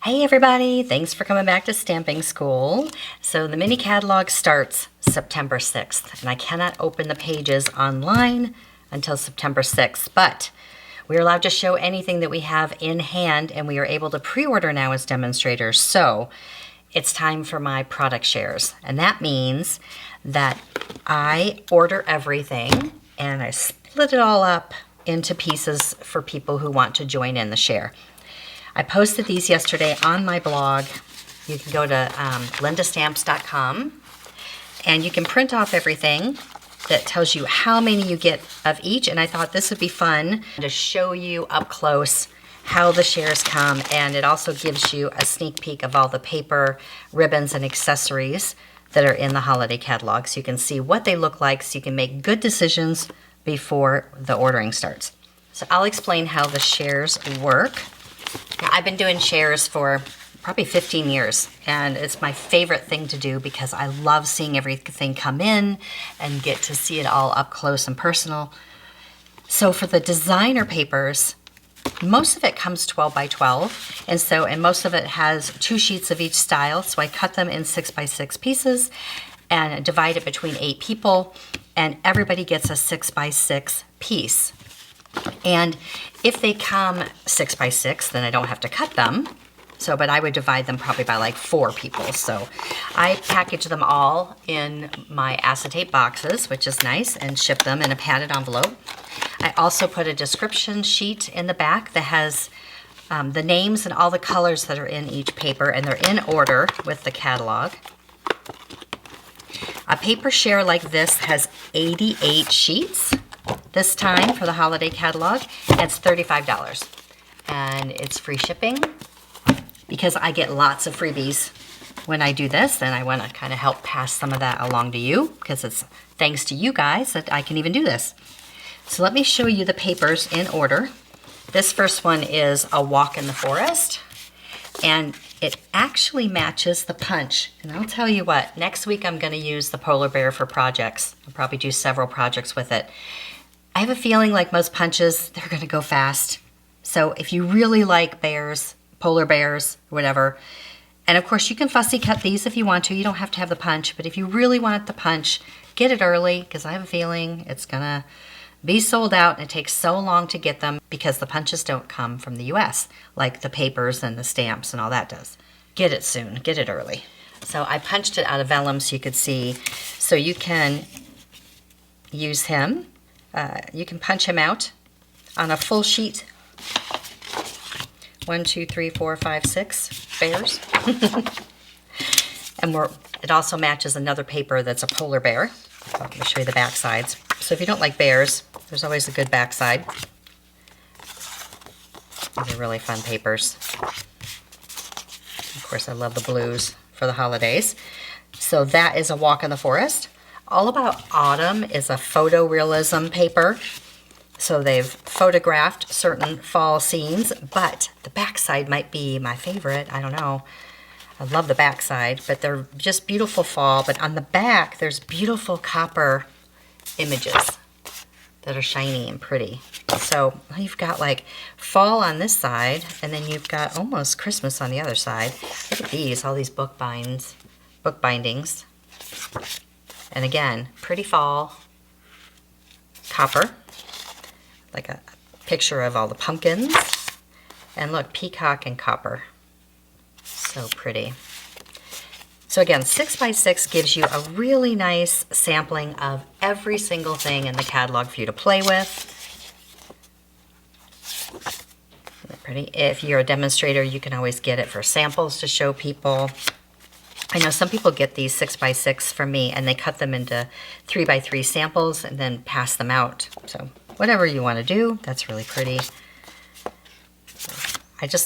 Hey everybody, thanks for coming back to Stamping School. So the mini catalog starts September 6th, and I cannot open the pages online until September 6th, but we're allowed to show anything that we have in hand, and we are able to pre-order now as demonstrators. So it's time for my product shares, and that means that I order everything and I split it all up into pieces for people who want to join in the share. I posted these yesterday on my blog. You can go to lindastamps.com and you can print off everything that tells you how many you get of each. And I thought this would be fun to show you up close how the shares come. And it also gives you a sneak peek of all the paper, ribbons, and accessories that are in the holiday catalog. So you can see what they look like so you can make good decisions before the ordering starts. So I'll explain how the shares work. Now, I've been doing shares for probably 15 years, and it's my favorite thing to do because I love seeing everything come in and get to see it all up close and personal. So for the designer papers, most of it comes 12 by 12, and most of it has 2 sheets of each style, so I cut them in 6 by 6 pieces and divide it between 8 people, and everybody gets a 6 by 6 piece. And if they come 6 by 6, then I don't have to cut them. But I would divide them probably by like 4 people. So I package them all in my acetate boxes, which is nice, and ship them in a padded envelope. I also put a description sheet in the back that has the names and all the colors that are in each paper, and they're in order with the catalog. A paper share like this has 88 sheets. This time for the holiday catalog, and it's $35, and it's free shipping because I get lots of freebies when I do this, and I want to kind of help pass some of that along to you because it's thanks to you guys that I can even do this. So let me show you the papers in order. This first one is A Walk in the Forest, and it actually matches the punch. And I'll tell you what, next week I'm going to use the polar bear for projects. I'll probably do several projects with it. I have a feeling like most punches, they're going to go fast. So if you really like bears, polar bears, whatever, and of course you can fussy cut these if you want to. You don't have to have the punch, but if you really want the punch, get it early because I have a feeling it's going to be sold out, and it takes so long to get them because the punches don't come from the US like the papers and the stamps and all that does. Get it soon. Get it early. So I punched it out of vellum so you could see. So you can use him. You can punch him out on a full sheet. 1, 2, 3, 4, 5, 6 bears. And it also matches another paper that's a polar bear. So I'm going to show you the back sides. So if you don't like bears, there's always a good back side. These are really fun papers. Of course, I love the blues for the holidays. So that is A Walk in the Forest. All About Autumn is a photorealism paper. So they've photographed certain fall scenes, but the backside might be my favorite. I don't know. I love the backside, but they're just beautiful fall. But on the back, there's beautiful copper images that are shiny and pretty. So you've got like fall on this side, and then you've got almost Christmas on the other side. Look at these, all these book bindings. And again, pretty fall, copper, like a picture of all the pumpkins. And look, peacock and copper. So pretty. So again, 6 by 6 gives you a really nice sampling of every single thing in the catalog for you to play with. Isn't that pretty? If you're a demonstrator, you can always get it for samples to show people. I know some people get these 6 by 6 from me, and they cut them into 3 by 3 samples and then pass them out. So whatever you want to do, that's really pretty.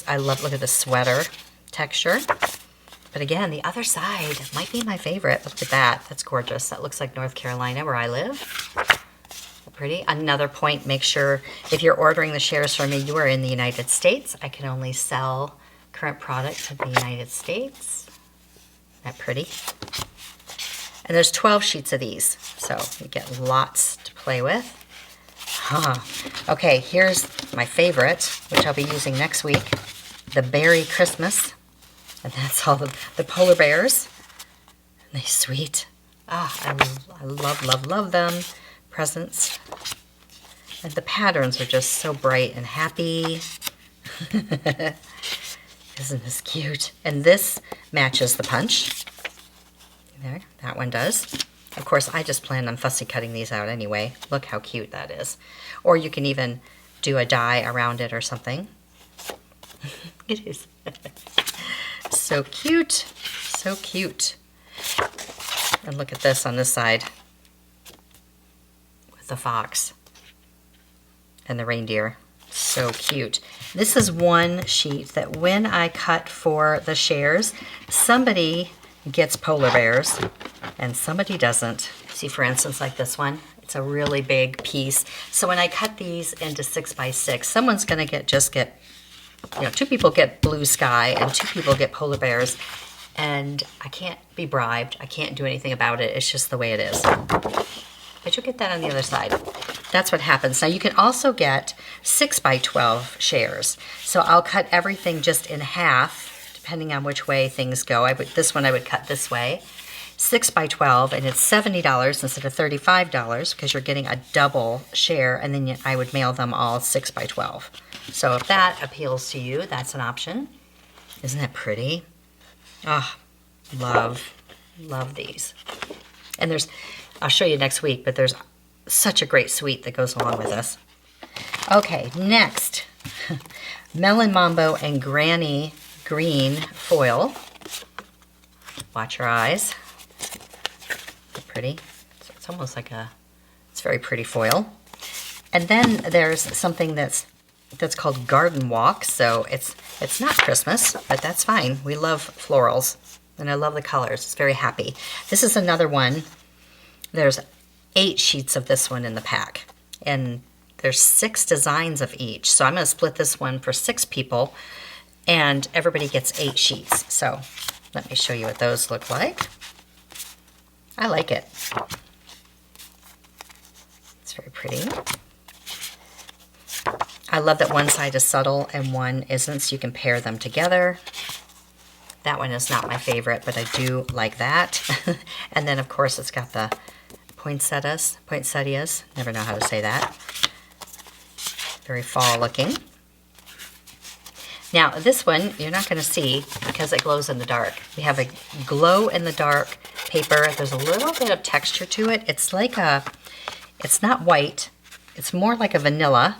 I love, look at the sweater texture. But again, the other side might be my favorite. Look at that. That's gorgeous. That looks like North Carolina where I live. Pretty. Another point, make sure if you're ordering the shares from me, you are in the United States. I can only sell current product to the United States. Isn't that pretty? And there's 12 sheets of these, so you get lots to play with. Okay, here's my favorite, which I'll be using next week, the Berry Christmas. And that's all the polar bears. And they're sweet. Ah, I love, love, love them. Presents. And the patterns are just so bright and happy. Isn't this cute? And this matches the punch. There, that one does. Of course, I just planned on fussy cutting these out anyway. Look how cute that is. Or you can even do a die around it or something. It is. So cute. So cute. And look at this on this side with the fox and the reindeer. So cute. This is one sheet that when I cut for the shares, somebody gets polar bears and somebody doesn't. See, for instance, like this one, it's a really big piece. So when I cut these into 6 by 6, someone's gonna just get, you know, 2 people get blue sky and 2 people get polar bears. And I can't be bribed. I can't do anything about it. It's just the way it is. But you'll get that on the other side. That's what happens. Now you can also get 6 by 12 shares. So I'll cut everything just in half, depending on which way things go. This one I would cut this way. 6 by 12, and it's $70 instead of $35 because you're getting a double share, and then I would mail them all 6 by 12. So if that appeals to you, that's an option. Isn't that pretty? Oh, love these. And I'll show you next week, but there's such a great suite that goes along with this. Okay, next, Melon Mambo and Granny Green foil. Watch your eyes. They're pretty. It's almost like it's very pretty foil. And then there's something that's called Garden Walk. So it's not Christmas, but that's fine. We love florals, and I love the colors. It's very happy. This is another one. There's 8 sheets of this one in the pack, and there's 6 designs of each. So I'm going to split this one for 6 people, and everybody gets 8 sheets. So let me show you what those look like. I like it. It's very pretty. I love that one side is subtle and one isn't, so you can pair them together. That one is not my favorite, but I do like that. And then, of course, it's got the poinsettias, never know how to say that. Very fall looking. Now, this one, you're not going to see because it glows in the dark. We have a glow in the dark paper. There's a little bit of texture to it. It's like it's not white. It's more like a vanilla.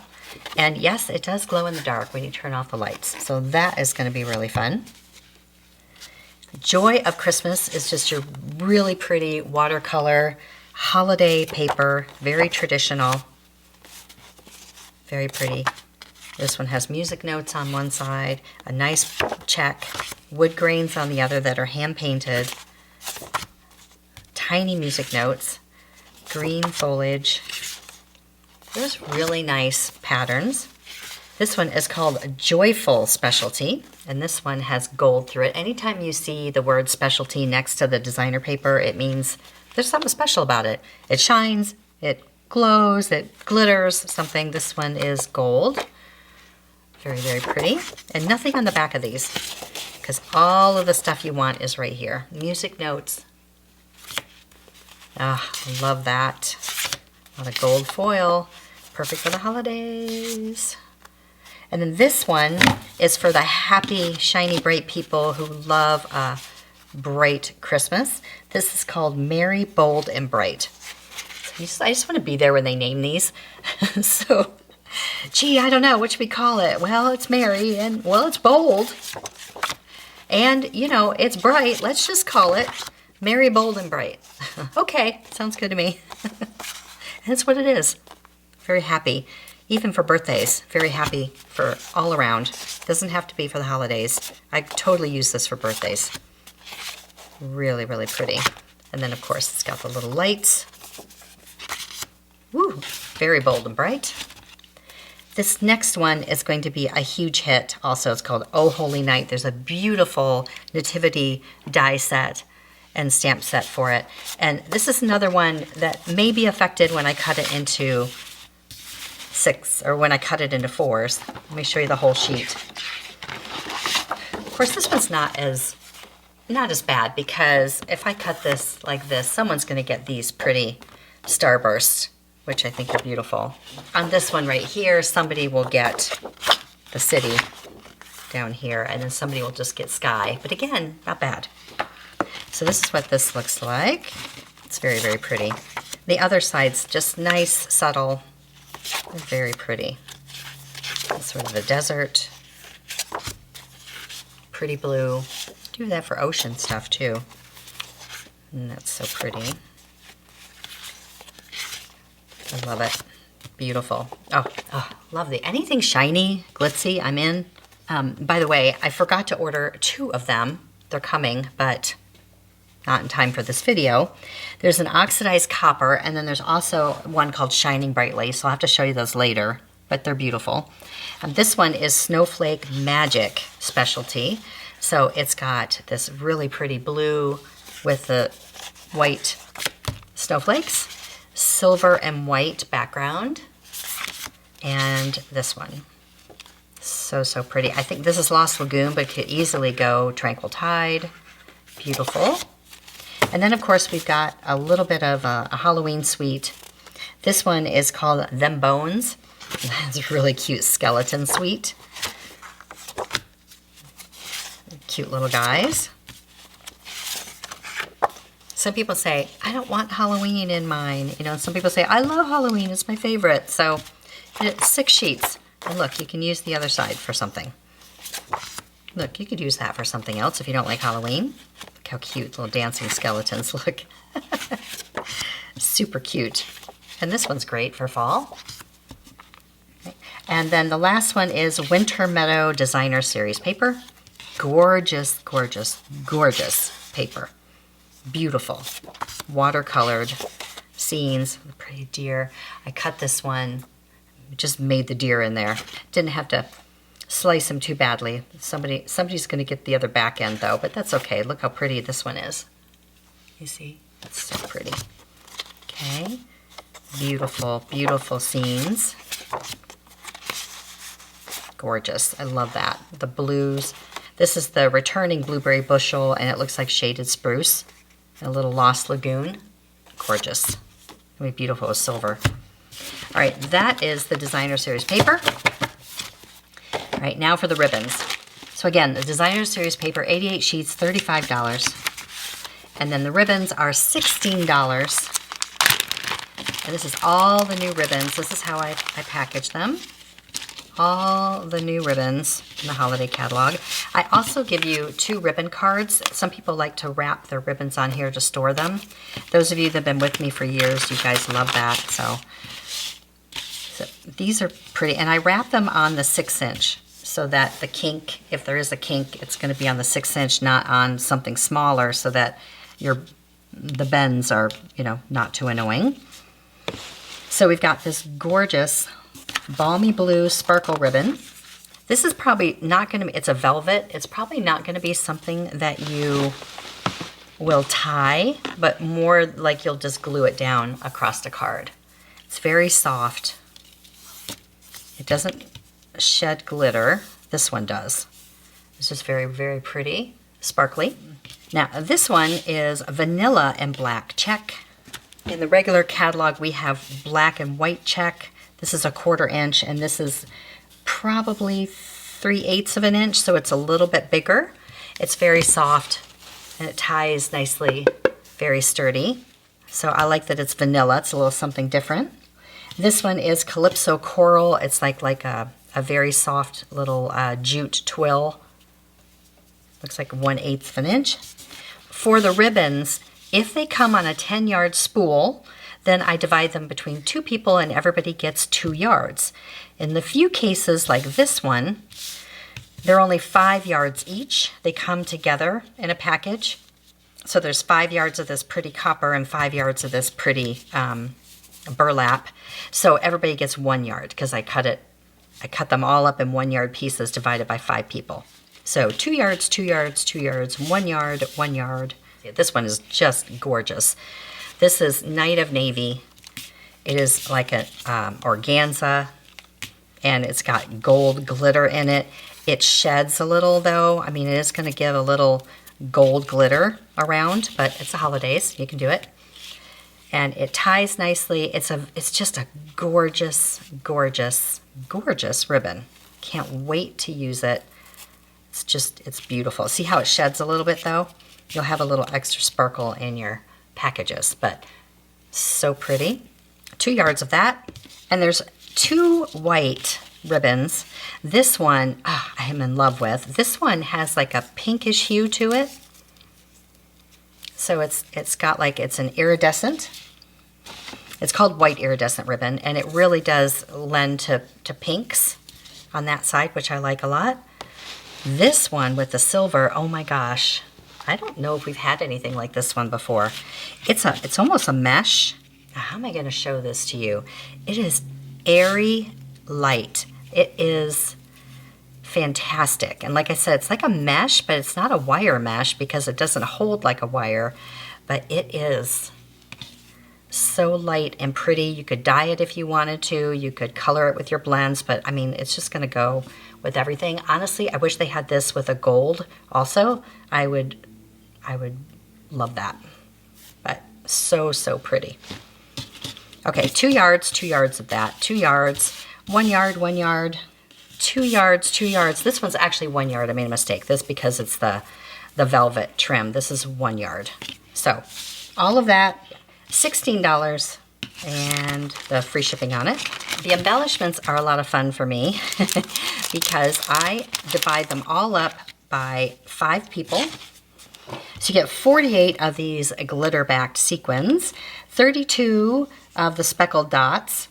And yes, it does glow in the dark when you turn off the lights. So that is going to be really fun. Joy of Christmas is just your really pretty watercolor holiday paper. Very traditional. Very pretty. This one has music notes on one side, a nice check, wood grains on the other that are hand painted, tiny music notes, green foliage. There's really nice patterns. This one is called Joyful Specialty, and this one has gold through it. Anytime you see the word specialty next to the designer paper, it means there's something special about it. It shines, it glows, it glitters, something. This one is gold. Very, very pretty. And nothing on the back of these, because all of the stuff you want is right here. Music notes. Ah, I love that. A lot of gold foil. Perfect for the holidays. And then this one is for the happy, shiny, bright people who love a bright Christmas. This is called Merry, Bold, and Bright. So I just want to be there when they name these. So, gee, I don't know, what should we call it? Well, it's merry, and, well, it's bold. And, you know, it's bright. Let's just call it Merry, Bold, and Bright. Okay, sounds good to me. That's what it is. Very happy. Even for birthdays, very happy for all around. Doesn't have to be for the holidays. I totally use this for birthdays. Really, really pretty. And then, of course, it's got the little lights. Woo, very bold and bright. This next one is going to be a huge hit also. It's called Oh Holy Night. There's a beautiful nativity die set and stamp set for it. And this is another one that may be affected when I cut it into 6, or when I cut it into 4s. Let me show you the whole sheet. Of course, this one's not as bad, because if I cut this like this, someone's going to get these pretty starbursts, which I think are beautiful. On this one right here, somebody will get the city down here, and then somebody will just get sky. But again, not bad. So this is what this looks like. It's very, very pretty. The other side's just nice, subtle, very pretty. It's sort of a desert, pretty blue. Do that for ocean stuff too. And that's so pretty. I love it. Beautiful. Oh, lovely. Anything shiny, glitzy, I'm in. By the way, I forgot to order 2 of them. They're coming, but not in time for this video. There's an oxidized copper, and then there's also one called Shining Brightly, so I'll have to show you those later, but they're beautiful. This one is Snowflake Magic Specialty. So it's got this really pretty blue with the white snowflakes, silver and white background, and this one. So, so pretty. I think this is Lost Lagoon, but could easily go Tranquil Tide. Beautiful. And then, of course, we've got a little bit of a Halloween suite. This one is called Them Bones. It's a really cute skeleton suite. Cute little guys. Some people say, I don't want Halloween in mine. You know, some people say, I love Halloween, it's my favorite. So it's 6 sheets. And look, you can use the other side for something. Look, you could use that for something else if you don't like Halloween. Look how cute, little dancing skeletons, look. Super cute. And this one's great for fall. Okay. And then the last one is Winter Meadow Designer Series paper. Gorgeous, gorgeous, gorgeous paper. Beautiful. Watercolored scenes. The pretty deer. I cut this one. Just made the deer in there. Didn't have to slice him too badly. Somebody's going to get the other back end though, but that's okay. Look how pretty this one is. You see? It's so pretty. Okay. Beautiful, beautiful scenes. Gorgeous. I love that. The blues. This is the returning blueberry bushel, and it looks like shaded spruce. A little Lost Lagoon. Gorgeous. It'll be beautiful with silver. All right, that is the Designer Series paper. All right, now for the ribbons. So again, the Designer Series paper, 88 sheets, $35. And then the ribbons are $16. And this is all the new ribbons. This is how I package them. All the new ribbons in the holiday catalog. I also give you 2 ribbon cards. Some people like to wrap their ribbons on here to store them. Those of you that have been with me for years, you guys love that. So these are pretty, and I wrap them on the 6-inch so that the kink, if there is a kink, it's going to be on the 6-inch, not on something smaller, so that the bends are, you know, not too annoying. So we've got this gorgeous balmy blue sparkle ribbon. This is probably not going to be, it's a velvet. It's probably not going to be something that you will tie, but more like you'll just glue it down across the card. It's very soft. It doesn't shed glitter. This one does. It's just very, very pretty, sparkly. Now, this one is vanilla and black check. In the regular catalog, we have black and white check. This is a 1/4 inch, and this is probably 3/8 of an inch, so it's a little bit bigger. It's very soft, and it ties nicely, very sturdy. So I like that it's vanilla. It's a little something different. This one is Calypso Coral. It's like a very soft little jute twill. Looks like 1/8 of an inch. For the ribbons, if they come on a 10-yard spool, then I divide them between 2 people and everybody gets 2 yards. In the few cases like this one, they're only 5 yards each. They come together in a package. So there's 5 yards of this pretty copper and 5 yards of this pretty burlap. So everybody gets 1 yard because I cut them all up in 1 yard pieces divided by 5 people. So 2 yards, 2 yards, 2 yards, 1 yard, 1 yard. This one is just gorgeous. This is Night of Navy. It is like an organza, and it's got gold glitter in it. It sheds a little though. I mean, it is going to give a little gold glitter around, but it's the holidays. You can do it. And it ties nicely. It's just a gorgeous, gorgeous, gorgeous ribbon. Can't wait to use it. It's beautiful. See how it sheds a little bit though? You'll have a little extra sparkle in your packages, but so pretty. 2 yards of that. And there's 2 white ribbons. This one, I am in love with. This one has like a pinkish hue to it. So it's got like, it's an iridescent. It's called white iridescent ribbon, and it really does lend to pinks on that side, which I like a lot. This one with the silver, oh my gosh. I don't know if we've had anything like this one before. It's almost a mesh. How am I going to show this to you? It is airy light. It is fantastic. And like I said, it's like a mesh, but it's not a wire mesh because it doesn't hold like a wire, but it is so light and pretty. You could dye it if you wanted to. You could color it with your blends, but I mean, it's just going to go with everything. Honestly, I wish they had this with a gold also. I would love that. But so pretty. Okay, 2 yards, 2 yards of that. 2 yards, 1 yard, 1 yard, 2 yards, 2 yards. This one's actually 1 yard. I made a mistake. This because it's the velvet trim. This is 1 yard. So all of that, $16 and the free shipping on it. The embellishments are a lot of fun for me because I divide them all up by 5 people. So you get 48 of these glitter-backed sequins, 32 of the speckled dots,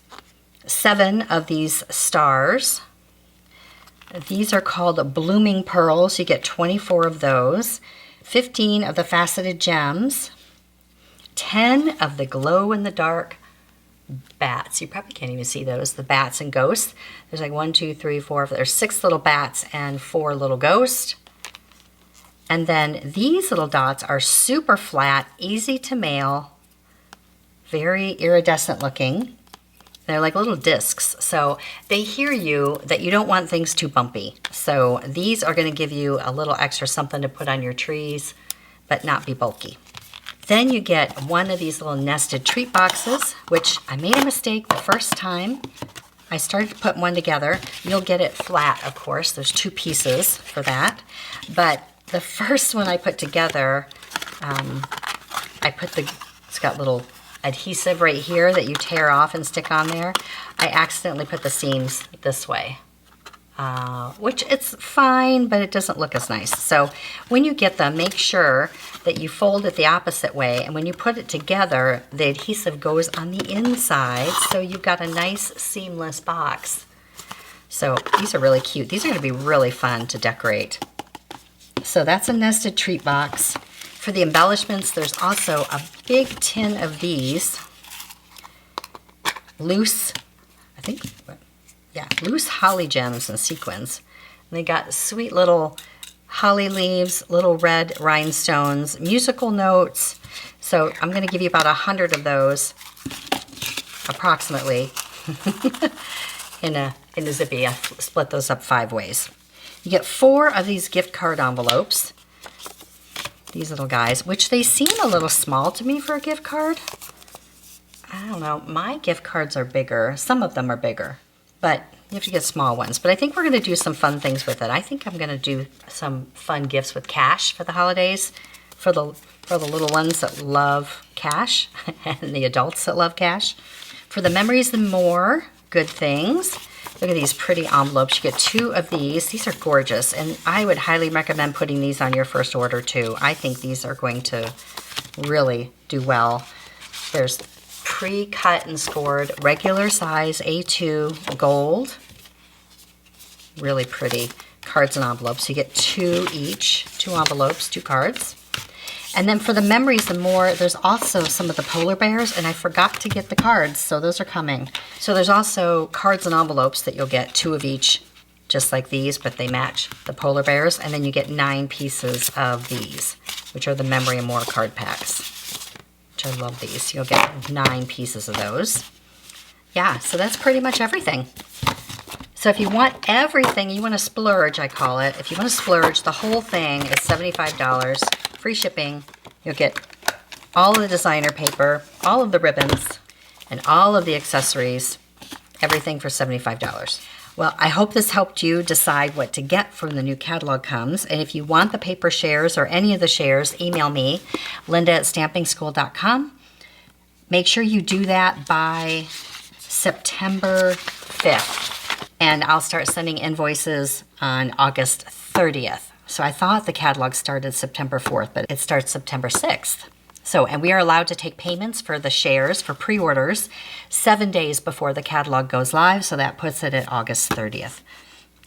7 of these stars. These are called blooming pearls. You get 24 of those, 15 of the faceted gems, 10 of the glow-in-the-dark bats. You probably can't even see those, the bats and ghosts. There's like 1, 2, 3, 4, there's 6 little bats and 4 little ghosts. And then these little dots are super flat, easy to mail, very iridescent looking. They're like little discs, so they hear you that you don't want things too bumpy. So these are going to give you a little extra something to put on your trees, but not be bulky. Then you get one of these little nested treat boxes, which I made a mistake the first time. I started to put one together. You'll get it flat, of course. There's 2 pieces for that. But the first one I put together, it's got little adhesive right here that you tear off and stick on there. I accidentally put the seams this way, which it's fine, but it doesn't look as nice. So when you get them, make sure that you fold it the opposite way, and when you put it together, the adhesive goes on the inside, so you've got a nice seamless box. So these are really cute. These are going to be really fun to decorate. So that's a nested treat box. For the embellishments, there's also a big tin of these loose holly gems and sequins. And they got sweet little holly leaves, little red rhinestones, musical notes. So I'm going to give you about 100 of those, approximately, in a zippy. I split those up 5 ways. You get 4 of these gift card envelopes. These little guys, which they seem a little small to me for a gift card. I don't know. My gift cards are bigger. Some of them are bigger, but you have to get small ones. But I think we're going to do some fun things with it. I think I'm going to do some fun gifts with cash for the holidays, for the little ones that love cash and the adults that love cash. For the memories and more good things, look at these pretty envelopes. You get 2 of these. These are gorgeous, and I would highly recommend putting these on your first order too. I think these are going to really do well. There's pre-cut and scored regular size A2 gold. Really pretty cards and envelopes. You get 2 each, 2 envelopes, 2 cards. And then for the memories and more, there's also some of the polar bears, and I forgot to get the cards, so those are coming. So there's also cards and envelopes that you'll get 2 of each, just like these, but they match the polar bears. And then you get 9 pieces of these, which are the memory and more card packs, which I love these. You'll get 9 pieces of those. Yeah, so that's pretty much everything. So if you want everything, you want to splurge, I call it. If you want to splurge, the whole thing is $75, free shipping. You'll get all of the designer paper, all of the ribbons, and all of the accessories, everything for $75. Well, I hope this helped you decide what to get when the new catalog comes. And if you want the paper shares or any of the shares, email me, linda@stampingschool.com. Make sure you do that by September 5th. And I'll start sending invoices on August 30th. So I thought the catalog started September 4th, but it starts September 6th. So, and we are allowed to take payments for the shares for pre-orders 7 days before the catalog goes live, so that puts it at August 30th.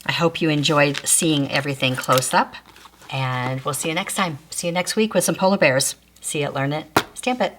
I hope you enjoyed seeing everything close up, and we'll see you next time. See you next week with some polar bears. See it, learn it, stamp it.